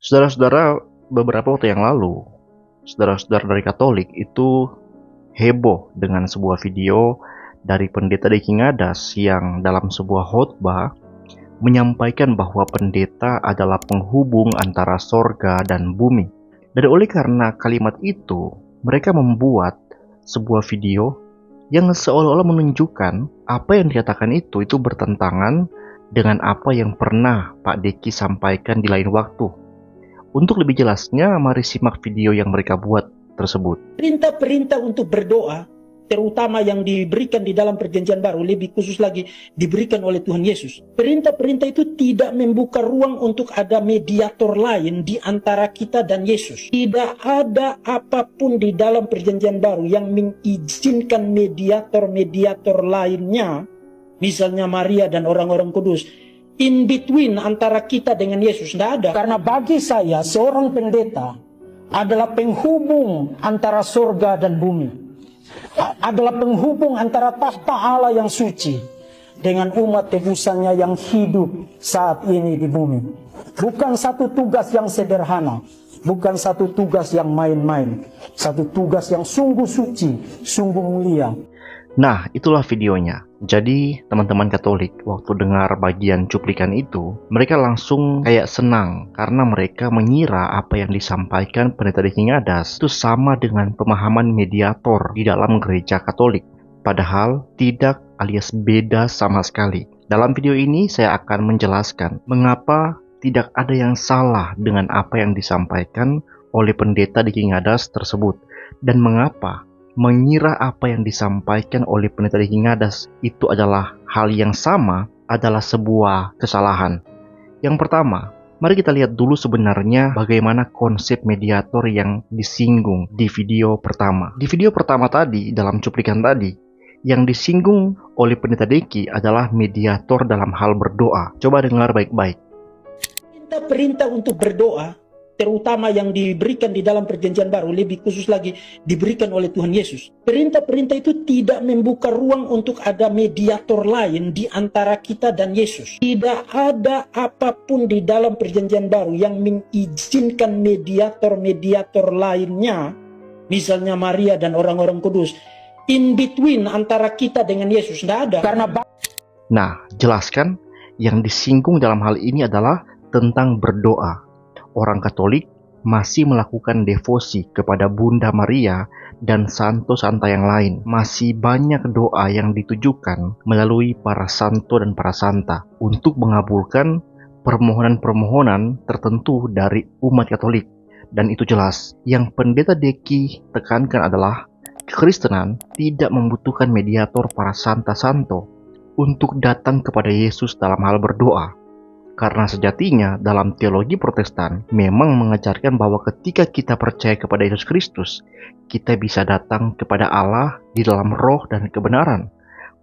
Saudara-saudara, beberapa waktu yang lalu, saudara-saudara dari Katolik itu heboh dengan sebuah video dari pendeta Diki Ngadas yang dalam sebuah khotbah menyampaikan bahwa pendeta adalah penghubung antara sorga dan bumi. Dan oleh karena kalimat itu, mereka membuat sebuah video yang seolah-olah menunjukkan apa yang dikatakan itu bertentangan dengan apa yang pernah Pak Diki sampaikan di lain waktu. Untuk lebih jelasnya, mari simak video yang mereka buat tersebut. Perintah-perintah untuk berdoa, terutama yang diberikan di dalam perjanjian baru, lebih khusus lagi diberikan oleh Tuhan Yesus. Perintah-perintah itu tidak membuka ruang untuk ada mediator lain di antara kita dan Yesus. Tidak ada apapun di dalam perjanjian baru yang mengizinkan mediator-mediator lainnya, misalnya Maria dan orang-orang kudus, in between antara kita dengan Yesus. Tidak ada. Karena bagi saya, seorang pendeta adalah penghubung antara surga dan bumi. Adalah penghubung antara tahta Allah yang suci dengan umat tebusannya yang hidup saat ini di bumi. Bukan satu tugas yang sederhana, bukan satu tugas yang main-main, satu tugas yang sungguh suci, sungguh mulia. Nah, itulah videonya. Jadi, teman-teman Katolik, waktu dengar bagian cuplikan itu, mereka langsung kayak senang karena mereka mengira apa yang disampaikan pendeta Diki Ngadas itu sama dengan pemahaman mediator di dalam gereja Katolik. Padahal tidak, alias beda sama sekali. Dalam video ini saya akan menjelaskan mengapa tidak ada yang salah dengan apa yang disampaikan oleh pendeta Diki Ngadas tersebut, dan mengapa mengira apa yang disampaikan oleh pendeta Diki Ngadas itu adalah hal yang sama adalah sebuah kesalahan. Yang pertama, mari kita lihat dulu sebenarnya bagaimana konsep mediator yang disinggung di video pertama. Di video pertama tadi, dalam cuplikan tadi, yang disinggung oleh pendeta Diki adalah mediator dalam hal berdoa. Coba dengar baik-baik. Perintah untuk berdoa, terutama yang diberikan di dalam perjanjian baru, lebih khusus lagi diberikan oleh Tuhan Yesus. Perintah-perintah itu tidak membuka ruang untuk ada mediator lain di antara kita dan Yesus. Tidak ada apapun di dalam perjanjian baru yang mengizinkan mediator-mediator lainnya, misalnya Maria dan orang-orang kudus, in between antara kita dengan Yesus. Tidak ada. Nah, jelaskan yang disinggung dalam hal ini adalah tentang berdoa. Orang Katolik masih melakukan devosi kepada Bunda Maria dan santo-santa yang lain. Masih banyak doa yang ditujukan melalui para santo dan para santa untuk mengabulkan permohonan-permohonan tertentu dari umat Katolik. Dan itu jelas. Yang pendeta Diki tekankan adalah kekristenan tidak membutuhkan mediator para santa-santo untuk datang kepada Yesus dalam hal berdoa. Karena sejatinya dalam teologi Protestan memang mengajarkan bahwa ketika kita percaya kepada Yesus Kristus, kita bisa datang kepada Allah di dalam roh dan kebenaran.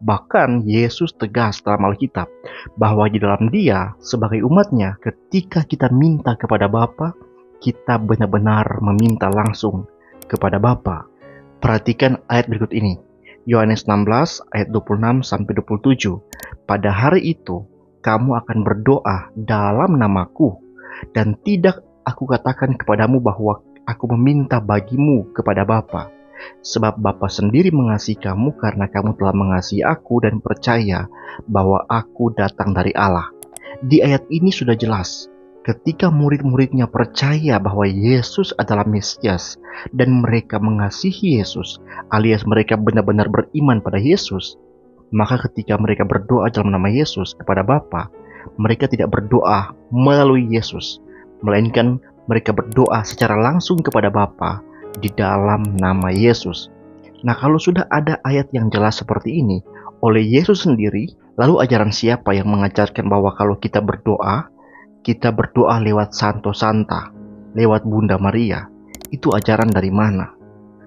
Bahkan Yesus tegas dalam Alkitab bahwa di dalam Dia sebagai umatnya, ketika kita minta kepada Bapa, kita benar-benar meminta langsung kepada Bapa. Perhatikan ayat berikut ini. Yohanes 16 ayat 26-27. Pada hari itu kamu akan berdoa dalam namaku, dan tidak aku katakan kepadamu bahwa aku meminta bagimu kepada Bapa, sebab Bapa sendiri mengasihi kamu karena kamu telah mengasihi aku dan percaya bahwa aku datang dari Allah. Di ayat ini sudah jelas, ketika murid-muridnya percaya bahwa Yesus adalah Mesias dan mereka mengasihi Yesus, alias mereka benar-benar beriman pada Yesus, maka ketika mereka berdoa dalam nama Yesus kepada Bapa, mereka tidak berdoa melalui Yesus, melainkan mereka berdoa secara langsung kepada Bapa di dalam nama Yesus. Nah, kalau sudah ada ayat yang jelas seperti ini oleh Yesus sendiri, lalu ajaran siapa yang mengajarkan bahwa kalau kita berdoa lewat Santo Santa, lewat Bunda Maria? Itu ajaran dari mana?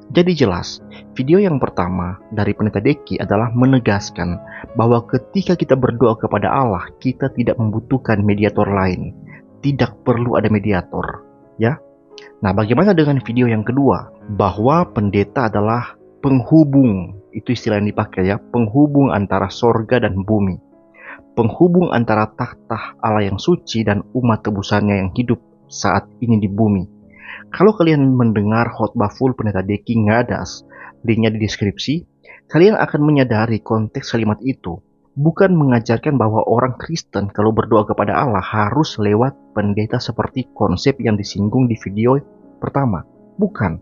Jadi jelas, video yang pertama dari pendeta Diki adalah menegaskan bahwa ketika kita berdoa kepada Allah, kita tidak membutuhkan mediator lain. Tidak perlu ada mediator, ya. Nah, bagaimana dengan video yang kedua? Bahwa pendeta adalah penghubung, itu istilah yang dipakai ya, penghubung antara sorga dan bumi. Penghubung antara takhta Allah yang suci dan umat tebusannya yang hidup saat ini di bumi. Kalau kalian mendengar khotbah full Pendeta Deki Ngadas, linknya di deskripsi, kalian akan menyadari konteks kalimat itu bukan mengajarkan bahwa orang Kristen kalau berdoa kepada Allah harus lewat pendeta seperti konsep yang disinggung di video pertama. Bukan.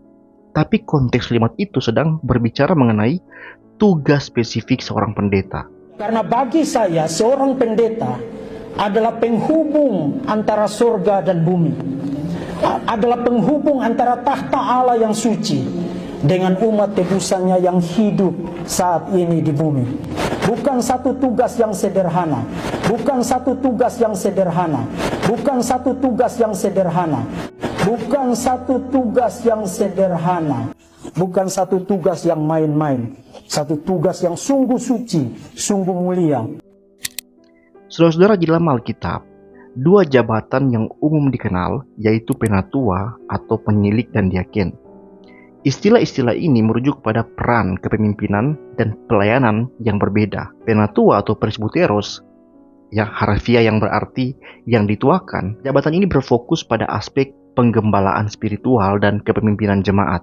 Tapi konteks kalimat itu sedang berbicara mengenai tugas spesifik seorang pendeta. Karena bagi saya seorang pendeta adalah penghubung antara surga dan bumi. Adalah penghubung antara tahta Allah yang suci dengan umat tebusannya yang hidup saat ini di bumi. Bukan satu tugas yang sederhana. Bukan satu tugas yang sederhana. Bukan satu tugas yang sederhana. Bukan satu tugas yang sederhana. Bukan satu tugas yang main-main. Satu tugas yang sungguh suci, sungguh mulia. Saudara-saudara, di dalam Alkitab, dua jabatan yang umum dikenal yaitu penatua atau penyilik dan diaken. Istilah-istilah ini merujuk pada peran kepemimpinan dan pelayanan yang berbeda. Penatua atau presbyteros, yang harfiah yang berarti yang dituakan, jabatan ini berfokus pada aspek penggembalaan spiritual dan kepemimpinan jemaat.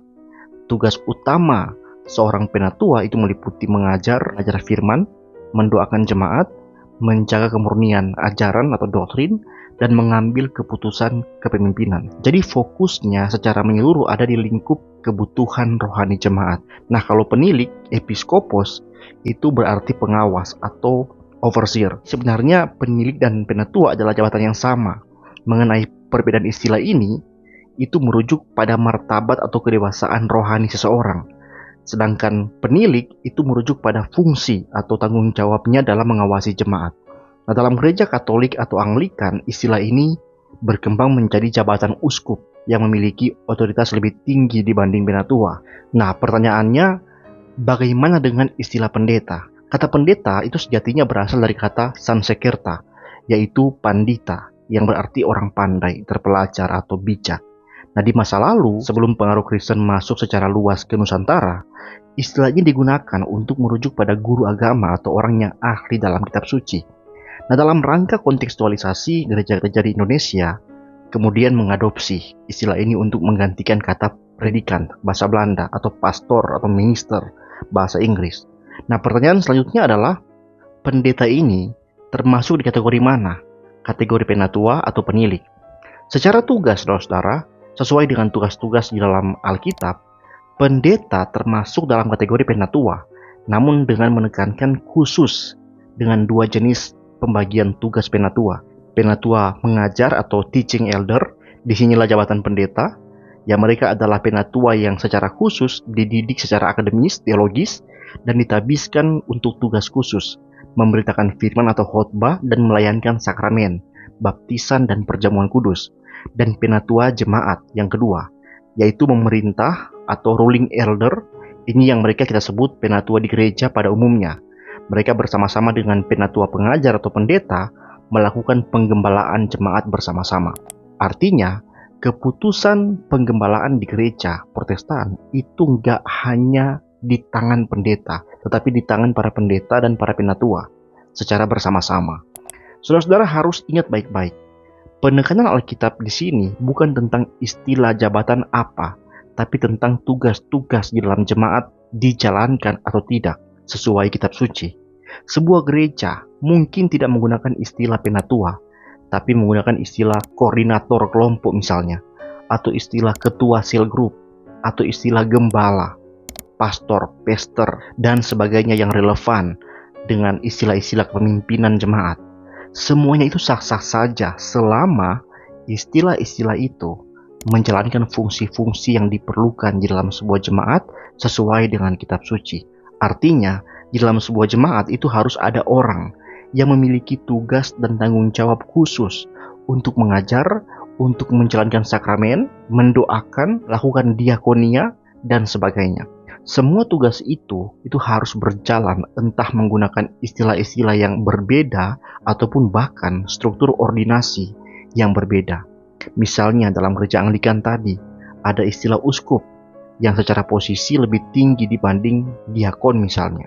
Tugas utama seorang penatua itu meliputi mengajar firman, mendoakan jemaat, menjaga kemurnian ajaran atau doktrin, dan mengambil keputusan kepemimpinan. Jadi fokusnya secara menyeluruh ada di lingkup kebutuhan rohani jemaat. Nah, kalau penilik, episkopos, itu berarti pengawas atau overseer. Sebenarnya penilik dan penatua adalah jabatan yang sama. Mengenai perbedaan istilah ini, itu merujuk pada martabat atau kedewasaan rohani seseorang. Sedangkan penilik itu merujuk pada fungsi atau tanggung jawabnya dalam mengawasi jemaat. Nah, dalam gereja Katolik atau Anglikan, istilah ini berkembang menjadi jabatan uskup yang memiliki otoritas lebih tinggi dibanding penatua. Nah, pertanyaannya, bagaimana dengan istilah pendeta? Kata pendeta itu sejatinya berasal dari kata Sansekerta, yaitu pandita, yang berarti orang pandai, terpelajar, atau bijak. Nah, di masa lalu, sebelum pengaruh Kristen masuk secara luas ke Nusantara, istilah ini digunakan untuk merujuk pada guru agama atau orang yang ahli dalam kitab suci. Nah, dalam rangka kontekstualisasi, gereja-gereja di Indonesia kemudian mengadopsi istilah ini untuk menggantikan kata predikan, bahasa Belanda, atau pastor atau minister, bahasa Inggris. Nah, pertanyaan selanjutnya adalah, pendeta ini termasuk di kategori mana? Kategori penatua atau penilik? Secara tugas, saudara-saudara, sesuai dengan tugas-tugas di dalam Alkitab, pendeta termasuk dalam kategori penatua, namun dengan menekankan khusus dengan dua jenis pembagian tugas penatua. Penatua mengajar atau teaching elder, disinilah jabatan pendeta, yang mereka adalah penatua yang secara khusus dididik secara akademis, teologis, dan ditabiskan untuk tugas khusus, memberitakan firman atau khotbah dan melayankan sakramen, baptisan dan perjamuan kudus. Dan penatua jemaat yang kedua, yaitu memerintah atau ruling elder. Ini yang mereka kita sebut penatua di gereja pada umumnya. Mereka bersama-sama dengan penatua pengajar atau pendeta melakukan penggembalaan jemaat bersama-sama. Artinya, keputusan penggembalaan di gereja Protestan itu nggak hanya di tangan pendeta, tetapi di tangan para pendeta dan para penatua secara bersama-sama. Saudara-saudara harus ingat baik-baik, penekanan Alkitab di sini bukan tentang istilah jabatan apa, tapi tentang tugas-tugas di dalam jemaat dijalankan atau tidak sesuai kitab suci. Sebuah gereja mungkin tidak menggunakan istilah penatua, tapi menggunakan istilah koordinator kelompok misalnya, atau istilah ketua sel group, atau istilah gembala, pastor, pester, dan sebagainya yang relevan dengan istilah-istilah kepemimpinan jemaat. Semuanya itu sah-sah saja selama istilah-istilah itu menjalankan fungsi-fungsi yang diperlukan di dalam sebuah jemaat sesuai dengan kitab suci. Artinya, di dalam sebuah jemaat itu harus ada orang yang memiliki tugas dan tanggung jawab khusus untuk mengajar, untuk menjalankan sakramen, mendoakan, lakukan diakonia, dan sebagainya. Semua tugas itu harus berjalan entah menggunakan istilah-istilah yang berbeda ataupun bahkan struktur ordinasi yang berbeda. Misalnya dalam gereja Anglikan tadi, ada istilah uskup yang secara posisi lebih tinggi dibanding diakon misalnya.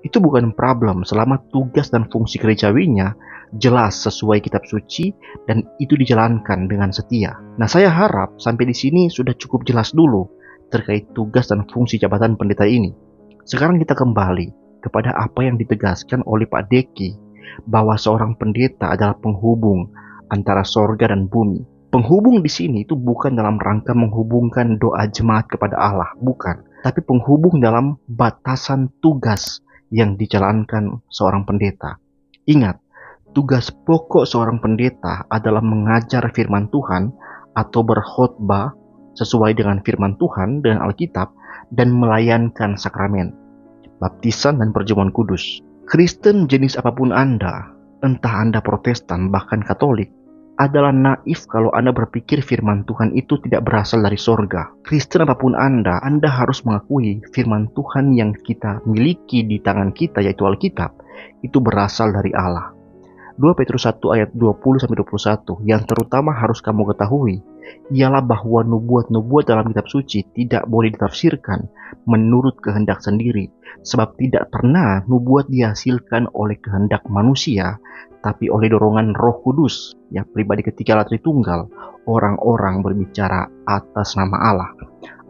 Itu bukan problem selama tugas dan fungsi gerejawinya jelas sesuai kitab suci, dan itu dijalankan dengan setia. Nah, saya harap sampai di sini sudah cukup jelas dulu terkait tugas dan fungsi jabatan pendeta ini. Sekarang kita kembali kepada apa yang ditegaskan oleh Pak Deki, bahwa seorang pendeta adalah penghubung antara sorga dan bumi. Penghubung di sini itu bukan dalam rangka menghubungkan doa jemaat kepada Allah, bukan. Tapi penghubung dalam batasan tugas yang dijalankan seorang pendeta. Ingat, tugas pokok seorang pendeta adalah mengajar firman Tuhan atau berkhotbah sesuai dengan firman Tuhan dengan Alkitab dan melayankan sakramen, baptisan dan perjamuan kudus. Kristen jenis apapun Anda, entah Anda Protestan bahkan Katolik, adalah naif kalau Anda berpikir firman Tuhan itu tidak berasal dari sorga. Kristen apapun Anda harus mengakui firman Tuhan yang kita miliki di tangan kita, yaitu Alkitab, itu berasal dari Allah. 2 Petrus 1 ayat 20-21 yang terutama harus kamu ketahui ialah bahwa nubuat-nubuat dalam kitab suci tidak boleh ditafsirkan menurut kehendak sendiri, sebab tidak pernah nubuat dihasilkan oleh kehendak manusia, tapi oleh dorongan Roh Kudus, ya, pribadi ketiga Allah Tritunggal, orang-orang berbicara atas nama Allah.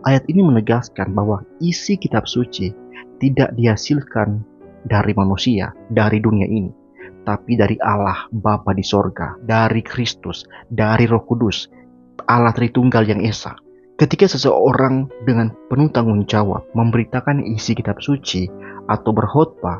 Ayat ini menegaskan bahwa isi kitab suci tidak dihasilkan dari manusia, dari dunia ini, tapi dari Allah Bapa di sorga, dari Kristus, dari Roh Kudus, Allah Tritunggal yang Esa. Ketika seseorang dengan penuh tanggung jawab memberitakan isi kitab suci atau berkhotbah,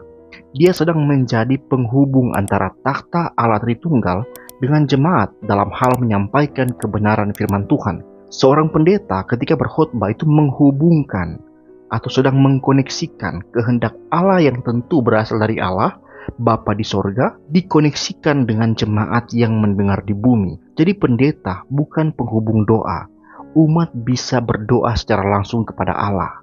dia sedang menjadi penghubung antara takhta Allah Tritunggal dengan jemaat dalam hal menyampaikan kebenaran firman Tuhan. Seorang pendeta ketika berkhotbah itu menghubungkan atau sedang mengkoneksikan kehendak Allah yang tentu berasal dari Allah Bapa di sorga, dikoneksikan dengan jemaat yang mendengar di bumi. Jadi pendeta bukan penghubung doa. Umat bisa berdoa secara langsung kepada Allah,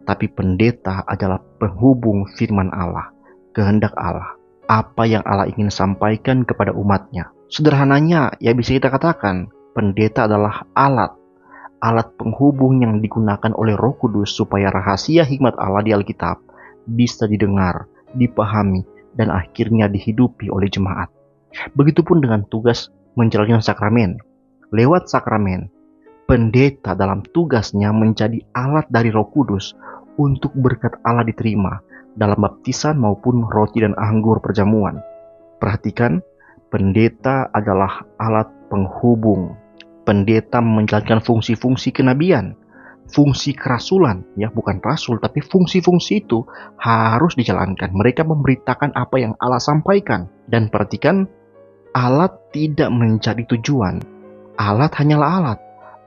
tapi pendeta adalah penghubung firman Allah, kehendak Allah, apa yang Allah ingin sampaikan kepada umatnya. Sederhananya, ya bisa kita katakan, pendeta adalah alat penghubung yang digunakan oleh Roh Kudus supaya rahasia hikmat Allah di Alkitab bisa didengar, dipahami, dan akhirnya dihidupi oleh jemaat. Begitupun dengan tugas menjalankan sakramen. Lewat sakramen, pendeta dalam tugasnya menjadi alat dari Roh Kudus untuk berkat Allah diterima dalam baptisan maupun roti dan anggur perjamuan. Perhatikan, pendeta adalah alat penghubung. Pendeta menjalankan fungsi-fungsi kenabian, fungsi kerasulan, ya, bukan rasul, tapi fungsi-fungsi itu harus dijalankan. Mereka memberitakan apa yang Allah sampaikan. Dan perhatikan, alat tidak menjadi tujuan. Alat hanyalah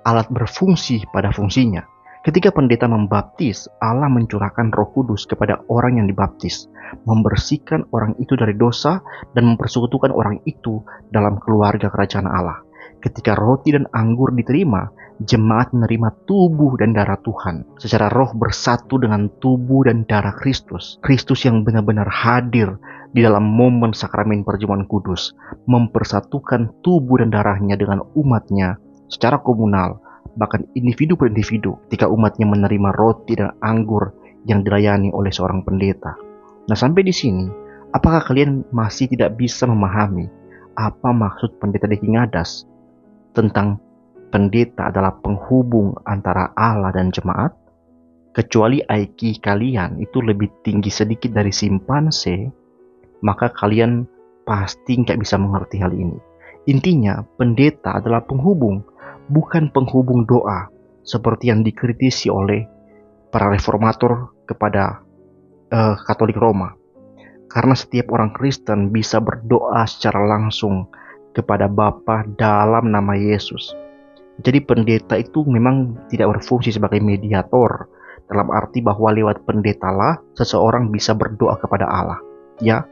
alat berfungsi pada fungsinya. Ketika pendeta membaptis, Allah mencurahkan Roh Kudus kepada orang yang dibaptis, membersihkan orang itu dari dosa dan mempersekutukan orang itu dalam keluarga kerajaan Allah. Ketika roti dan anggur diterima, jemaat menerima tubuh dan darah Tuhan. Secara roh bersatu dengan tubuh dan darah Kristus. Kristus yang benar-benar hadir di dalam momen sakramen perjamuan kudus, mempersatukan tubuh dan darahnya dengan umatnya secara komunal, bahkan individu per individu, ketika umatnya menerima roti dan anggur yang dilayani oleh seorang pendeta. Nah, sampai di sini, apakah kalian masih tidak bisa memahami apa maksud pendeta Deki Ngadas tentang pendeta adalah penghubung antara Allah dan jemaat? Kecuali IQ kalian itu lebih tinggi sedikit dari simpanse, maka kalian pasti nggak bisa mengerti hal ini. Intinya, pendeta adalah penghubung, bukan penghubung doa, seperti yang dikritisi oleh para reformator kepada Katolik Roma. Karena setiap orang Kristen bisa berdoa secara langsung kepada Bapa dalam nama Yesus. Jadi pendeta itu memang tidak berfungsi sebagai mediator, dalam arti bahwa lewat pendetalah seseorang bisa berdoa kepada Allah. Ya,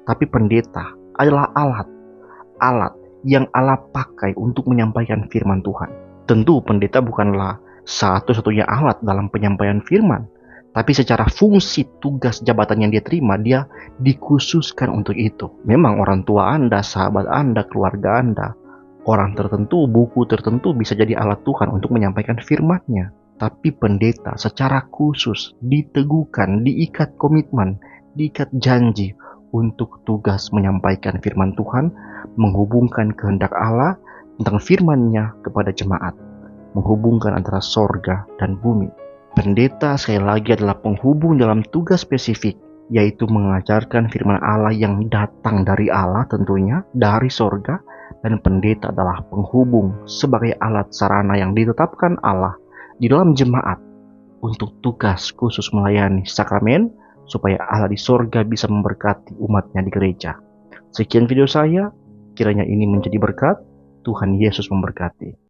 tapi pendeta adalah alat yang Allah pakai untuk menyampaikan firman Tuhan. Tentu pendeta bukanlah satu-satunya alat dalam penyampaian firman, tapi secara fungsi tugas jabatan yang dia terima, dia dikhususkan untuk itu. Memang orang tua Anda, sahabat Anda, keluarga Anda, orang tertentu, buku tertentu bisa jadi alat Tuhan untuk menyampaikan firman-Nya. Tapi pendeta secara khusus diteguhkan, diikat komitmen, diikat janji untuk tugas menyampaikan firman Tuhan, menghubungkan kehendak Allah tentang firman-Nya kepada jemaat, menghubungkan antara sorga dan bumi. Pendeta sekali lagi adalah penghubung dalam tugas spesifik, yaitu mengajarkan firman Allah yang datang dari Allah tentunya, dari sorga, dan pendeta adalah penghubung sebagai alat sarana yang ditetapkan Allah di dalam jemaat untuk tugas khusus melayani sakramen, supaya Allah di sorga bisa memberkati umatnya di gereja. Sekian video saya, kiranya ini menjadi berkat. Tuhan Yesus memberkati.